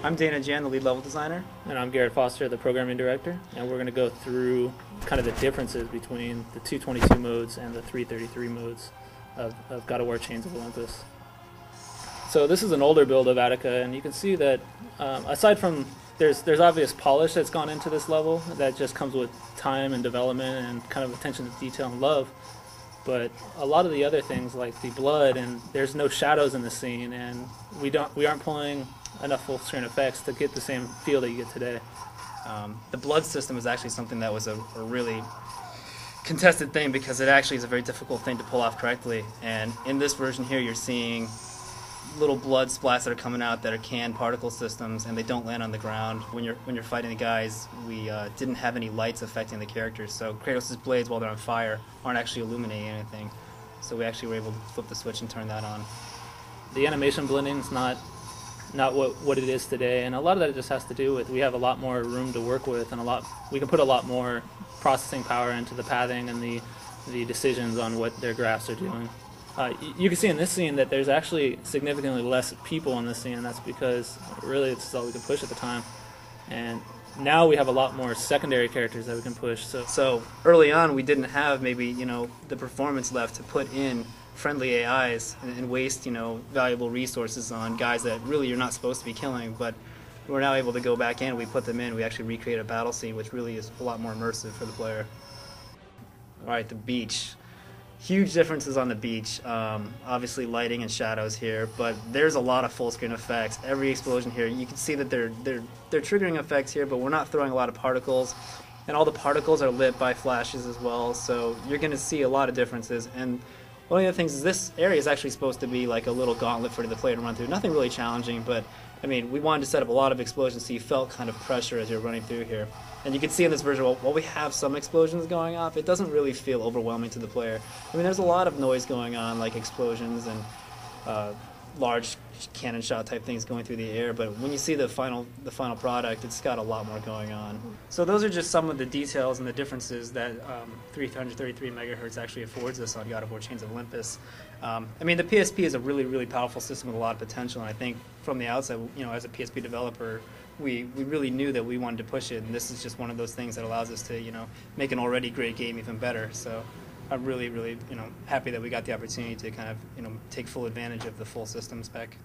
I'm Dana Jan, the lead level designer. And I'm Garrett Foster, the programming director, and we're going to go through kind of the differences between the 222 modes and the 333 modes of God of War Chains of Olympus. So this is an older build of Attica, and you can see that aside from there's obvious polish that's gone into this level that just comes with time and development and kind of attention to detail and love. But a lot of the other things like the blood, and there's no shadows in the scene, and we aren't pulling enough full screen effects to get the same feel that you get today. The blood system is actually something that was a really contested thing because it actually is a very difficult thing to pull off correctly. And in this version here, you're seeing little blood splats that are coming out that are canned particle systems, and they don't land on the ground. When you're fighting the guys, we didn't have any lights affecting the characters, so Kratos' blades, while they're on fire, aren't actually illuminating anything. So we actually were able to flip the switch and turn that on. The animation blending is not what it is today, and a lot of that just has to do with we have a lot more room to work with, and we can put a lot more processing power into the pathing and the decisions on what their graphs are doing. You can see in this scene that there's actually significantly less people in this scene, and that's because really it's all we could push at the time. And now we have a lot more secondary characters that we can push. So early on we didn't have maybe the performance left to put in friendly AIs and waste valuable resources on guys that really you're not supposed to be killing, but we're now able to go back in, we put them in, we actually recreate a battle scene which really is a lot more immersive for the player. Alright, the beach. Huge differences on the beach, obviously lighting and shadows here, but there's a lot of full screen effects. Every explosion here, you can see that they're triggering effects here, but we're not throwing a lot of particles, and all the particles are lit by flashes as well, so you're going to see a lot of differences. And one of the things is this area is actually supposed to be like a little gauntlet for the player to run through. Nothing really challenging, but I mean, we wanted to set up a lot of explosions so you felt kind of pressure as you're running through here. And you can see in this version, while we have some explosions going off, it doesn't really feel overwhelming to the player. I mean, there's a lot of noise going on, like explosions and large cannon shot type things going through the air, but when you see the final product, it's got a lot more going on. So those are just some of the details and the differences that 333 megahertz actually affords us on God of War Chains of Olympus. I mean, the PSP is a really, really powerful system with a lot of potential, and I think from the outset, as a PSP developer, we really knew that we wanted to push it, and this is just one of those things that allows us to, make an already great game even better. So I'm really, really, happy that we got the opportunity to kind of, take full advantage of the full system spec.